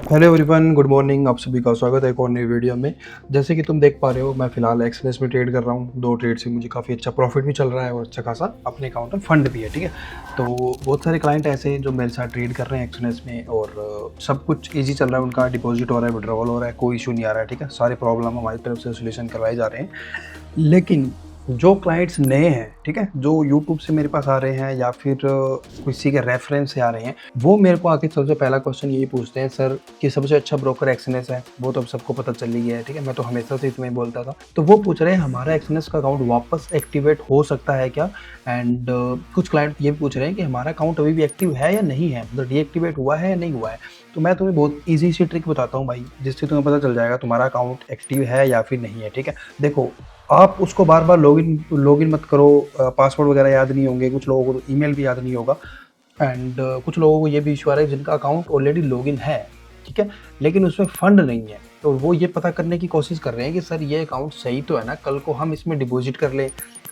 Hello everyone, good morning. आप सभी का स्वागत है एक और नई वीडियो में। जैसे कि तुम देख पा रहे हो, मैं फिलहाल एक्सएनएस में ट्रेड कर रहा हूँ। 2 ट्रेड से मुझे काफ़ी अच्छा प्रॉफिट भी चल रहा है और अच्छा खासा अपने अकाउंट में फंड भी है। ठीक है, तो बहुत सारे क्लाइंट ऐसे हैं जो मेरे साथ ट्रेड कर रहे हैं एक्सएनएस में और सब कुछ ईजी चल रहा है। उनका डिपॉजिट हो रहा है, विड्रॉवल हो रहा है, कोई इशू नहीं आ रहा है। ठीक है, सारे प्रॉब्लम हमारी तरफ से सोल्यूशन करवाए जा रहे हैं। लेकिन जो क्लाइंट्स नए हैं, ठीक है, जो यूट्यूब से मेरे पास आ रहे हैं या फिर किसी के रेफरेंस से आ रहे हैं, वो मेरे को आके सबसे पहला क्वेश्चन यही पूछते हैं, सर कि सबसे अच्छा ब्रोकर एक्सएनएस है। वो तो अब सबको पता चल ही गया है। ठीक है, मैं तो हमेशा से इसमें बोलता था। तो वो पूछ रहे हैं हमारा एक्सएनएस का अकाउंट वापस एक्टिवेट हो सकता है क्या। एंड कुछ क्लाइंट ये भी पूछ रहे हैं कि हमारा अकाउंट अभी भी एक्टिव है या नहीं है, मतलब डीएक्टिवेट हुआ है या नहीं हुआ है। तो मैं तुम्हें बहुत ईजी सी ट्रिक बताता हूँ भाई, जिससे तुम्हें पता चल जाएगा तुम्हारा अकाउंट एक्टिव है या फिर नहीं है। ठीक है, देखो, आप उसको बार बार लॉगिन मत करो। पासवर्ड वगैरह याद नहीं होंगे, कुछ लोगों को तो ईमेल भी याद नहीं होगा। एंड कुछ लोगों को ये भी इशू आ रहा है जिनका अकाउंट ऑलरेडी लॉगिन है, ठीक है, लेकिन उसमें फंड नहीं है। तो वो ये पता करने की कोशिश कर रहे हैं कि सर ये अकाउंट सही तो है ना, कल को हम इसमें डिपॉजिट कर लें,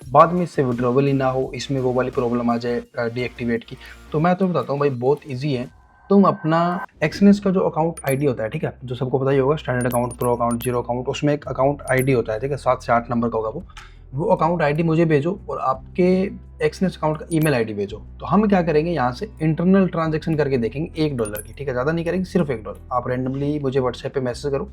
बाद में इससे विड्रॉवल ही ना हो, इसमें वो वाली प्रॉब्लम आ जाए डीएक्टिवेट की। तो मैं तुम्हें बताता हूँ भाई, बहुत ईजी है। तुम अपना एक्सएनएस का जो अकाउंट आईडी होता है, ठीक है, जो सबको पता ही होगा, standard account, pro account, zero account, उसमें एक अकाउंट आईडी होता है। ठीक है, 7 से 8 नंबर का होगा वो अकाउंट आईडी मुझे भेजो और आपके एक्सएनएस अकाउंट का ईमेल आईडी भेजो। तो हम क्या करेंगे, यहाँ से इंटरनल ट्रांजैक्शन करके देखेंगे $1 की। ठीक है, ज़्यादा नहीं करेंगे, सिर्फ $1। आप रैंडमली मुझे व्हाट्सएप पे मैसेज करो,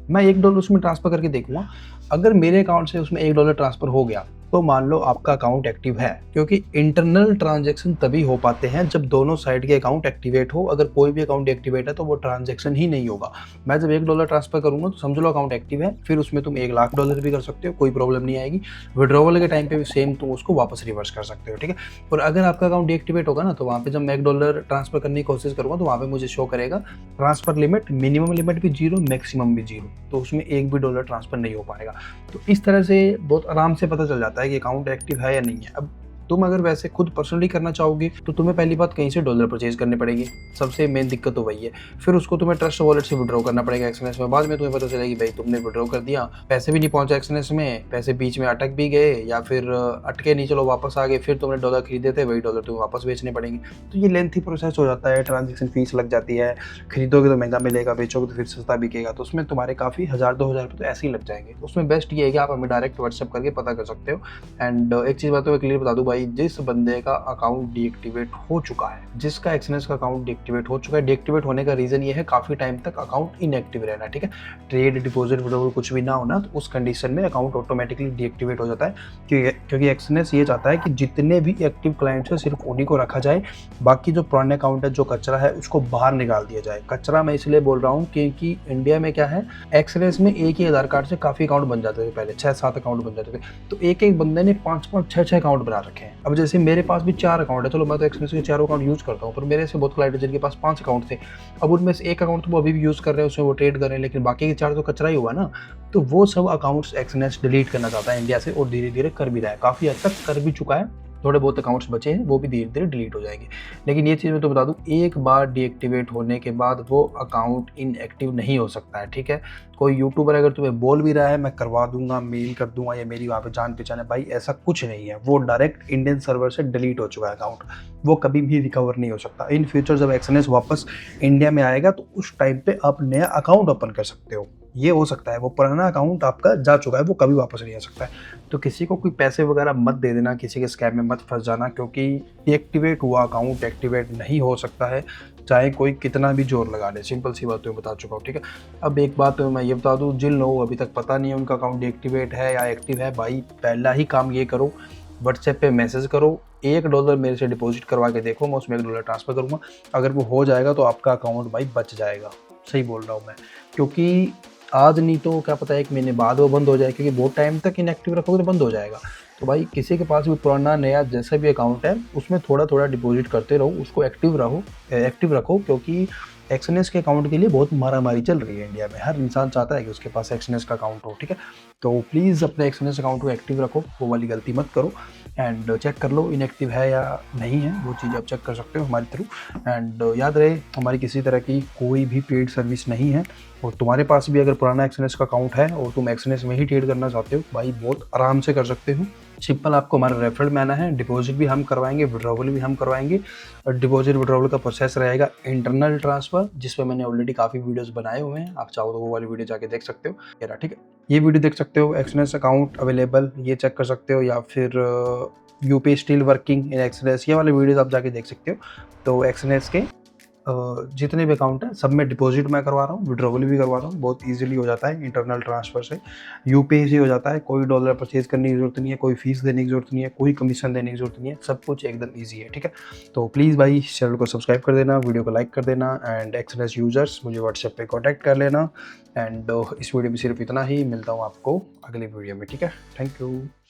मैं $1 उसमें ट्रांसफर करके देखूंगा। अगर मेरे अकाउंट से उसमें $1 ट्रांसफर हो गया तो मान लो आपका अकाउंट एक्टिव है, क्योंकि इंटरनल ट्रांजैक्शन तभी हो पाते हैं जब दोनों साइड के अकाउंट एक्टिवेट हो। अगर कोई भी अकाउंट एक्टिवेट है तो वो ट्रांजैक्शन ही नहीं होगा। मैं जब $1 ट्रांसफर करूंगा तो समझ लो अकाउंट एक्टिव है, फिर उसमें तुम $1,00,000 भी कर सकते हो, कोई प्रॉब्लम नहीं आएगी। विड्रॉवल के टाइम पे भी सेम तुम उसको वापस रिवर्स कर सकते हो। ठीक है, और अगर आपका अकाउंट डीएक्टिवेट होगा ना, तो वहाँ पे जब मैं $1 ट्रांसफर करने की कोशिश करूंगा तो वहाँ पे मुझे शो करेगा ट्रांसफर लिमिट, मिनिमम लिमिट भी 0, मैक्सिमम भी 0। तो उसमें एक भी डॉलर ट्रांसफर नहीं हो पाएगा। तो इस तरह से बहुत आराम से पता चल जाता है कि अकाउंट एक्टिव है या नहीं है। अब तुम अगर वैसे खुद पर्सनली करना चाहोगे तो तुम्हें पहली बात कहीं से डॉलर परचेज करने पड़ेगी, सबसे मेन दिक्कत तो वही है। फिर उसको तुम्हें ट्रस्ट वॉलेट से विड्रॉ करना पड़ेगा एक्सएनएस में। बाद में तुम्हें पता चलेगी भाई तुमने विड्रॉ कर दिया, पैसे भी नहीं पहुंचा एक्सएनएस में, पैसे बीच में अटक भी गए या फिर अटके नहीं, चलो वापस आ गए, फिर तुमने डॉलर खरीदे थे, वही डॉलर तुम्हें वापस बेचने पड़ेंगे। तो ये लेंथी प्रोसेस हो जाता है, ट्रांजेक्शन फीस लग जाती है, खरीदोगे तो महंगा मिलेगा, बेचोगे तो फिर सस्ता बिकेगा, तो उसमें तुम्हारे काफ़ी 1,000-2,000 रुपये तो ऐसे ही लग जाएंगे। तो उसमें बेस्ट ये है कि आप हमें डायरेक्ट व्हाट्सएप करके पता कर सकते हो। एंड एक चीज़ बात तो मैं क्लियर बता दूं भाई, जिस बंदे का अकाउंट डीएक्टिवेट हो चुका है, जिसका एक्सएनएस का अकाउंट डीएक्टिवेट हो चुका है, डीएक्टिवेट होने का रीज़न ये है काफ़ी टाइम तक अकाउंट इनएक्टिव रहना। ठीक है, ट्रेड, डिपॉजिट, विड्रॉवल कुछ भी ना होना, तो उस कंडीशन में अकाउंट ऑटोमेटिकली डीएक्टिवेट हो जाता है। क्योंकि एक्सएनएस ये चाहता है कि जितने भी एक्टिव क्लाइंट्स हैं सिर्फ उन्हीं को रखा जाए, बाकी जो पुराने अकाउंट है, जो कचरा है, उसको बाहर निकाल दिया जाए। कचरा मैं इसलिए बोल रहा हूँ क्योंकि इंडिया में क्या है, एक्सएनएस में एक ही आधार कार्ड से काफ़ी अकाउंट बन जाते थे, पहले 6-7 अकाउंट बन जाते थे। तो एक एक बंदे ने 5-5, 6-6 अकाउंट बना रखे हैं। अब जैसे मेरे पास भी 4 अकाउंट है, चलो मैं तो एक्सएनएस के चारों अकाउंट यूज़ करता हूँ, पर मेरे से बहुत क्लाइंट है जिनके पास 5 अकाउंट थे। अब उनमें से एक अकाउंट तो वो अभी भी यूज़ कर रहे हैं, उसमें वो ट्रेड कर रहे हैं, लेकिन बाकी के 4 तो कचरा ही हुआ ना। तो वो सब अकाउंट्स एक्सएनएस डिलीट करना चाहता है इंडिया से, और धीरे धीरे कर भी रहा है, काफ़ी हद तक कर भी चुका है। थोड़े बहुत अकाउंट्स बचे हैं, वो भी धीरे धीरे डिलीट हो जाएंगे। लेकिन ये चीज़ मैं तो बता दूं, एक बार डीएक्टिवेट होने के बाद वो अकाउंट इनएक्टिव नहीं हो सकता है। ठीक है, कोई यूट्यूबर अगर तुम्हें बोल भी रहा है मैं करवा दूंगा, मेल कर दूंगा, या मेरी वहाँ पे जान पहचान है, भाई ऐसा कुछ नहीं है। वो डायरेक्ट इंडियन सर्वर से डिलीट हो चुका है अकाउंट, वो कभी भी रिकवर नहीं हो सकता। इन फ्यूचर जब एक्सएनएस वापस इंडिया में आएगा तो उस टाइम पे आप नया अकाउंट ओपन कर सकते हो। ये हो सकता है, वो पुराना अकाउंट आपका जा चुका है, वो कभी वापस नहीं आ सकता है। तो किसी को कोई पैसे वगैरह मत दे देना, किसी के स्कैम में मत फंस जाना, क्योंकि एक्टिवेट हुआ अकाउंट एक्टिवेट नहीं हो सकता है, चाहे कोई कितना भी जोर लगा ले। सिंपल सी बात तो मैं बता चुका हूँ। ठीक है, अब एक बात मैं ये बता दूँ, जिन लोगों को अभी तक पता नहीं है उनका अकाउंट डीएक्टिवेट है या एक्टिव है, भाई पहला ही काम ये करो, व्हाट्सएप पे मैसेज करो, $1 मेरे से डिपॉजिट करवा के देखो, मैं उसमें $1 ट्रांसफ़र करूँगा। अगर वो हो जाएगा तो आपका अकाउंट भाई बच जाएगा। सही बोल रहा हूँ मैं, क्योंकि आज नहीं तो क्या पता 1 महीने बाद वो बंद हो जाए, क्योंकि बहुत टाइम तक इनएक्टिव रखोगे तो बंद हो जाएगा। तो भाई किसी के पास भी पुराना नया जैसा भी अकाउंट है, उसमें थोड़ा थोड़ा डिपॉजिट करते रहो, उसको एक्टिव रखो, क्योंकि एक्सएनएस के अकाउंट के लिए बहुत मारामारी चल रही है इंडिया में। हर इंसान चाहता है कि उसके पास एक्सएनएस का अकाउंट हो। ठीक है, तो प्लीज़ अपने एक्सएनएस अकाउंट को एक्टिव रखो, वो वाली गलती मत करो। एंड चेक कर लो इनएक्टिव है या नहीं है, वो चीज़ आप चेक कर सकते हो हमारे थ्रू। एंड याद रहे, हमारी किसी तरह की कोई भी पेड सर्विस नहीं है, और तुम्हारे पास भी अगर पुराना एक्सएनएस का अकाउंट है और तुम एक्सएनएस में ही ट्रेड करना चाहते हो, भाई बहुत आराम से कर सकते हो। सिंपल आपको हमारा रेफरल में आना है, डिपॉजिट भी हम करवाएंगे, विड्रॉवल भी हम करवाएंगे। और डिपॉजिट विड्रॉवल का प्रोसेस रहेगा इंटरनल ट्रांसफ़र, जिसमें मैंने ऑलरेडी काफ़ी वीडियोस बनाए हुए हैं, आप चाहो तो वो वाली वीडियो जाके देख सकते हो। ये रहा, ठीक है। ये वीडियो देख सकते हो, एक्सनेस अकाउंट अवेलेबल, ये चेक कर सकते हो, या फिर UP still working in Exness, ये वाले वीडियोस आप जाके देख सकते हो। तो एक्सनेस के जितने भी अकाउंट हैं सब में डिपॉजिट मैं करवा रहा हूँ, विड्रॉवल भी करवा रहा हूँ, बहुत ईजिली हो जाता है इंटरनल ट्रांसफ़र से, यूपीआई से हो जाता है, कोई डॉलर परचेज़ करने की ज़रूरत नहीं है, कोई फीस देने की ज़रूरत नहीं है, कोई कमीशन देने की ज़रूरत नहीं है, सब कुछ एकदम ईजी है, ठीक है। तो प्लीज़ भाई चैनल को सब्सक्राइब कर देना, वीडियो को लाइक कर देना, एंड एक्सनेस यूज़र्स मुझे व्हाट्सएप पे कॉन्टैक्ट कर लेना। एंड इस वीडियो में सिर्फ इतना ही, मिलता हूँ आपको अगली वीडियो में, ठीक है। Thank you.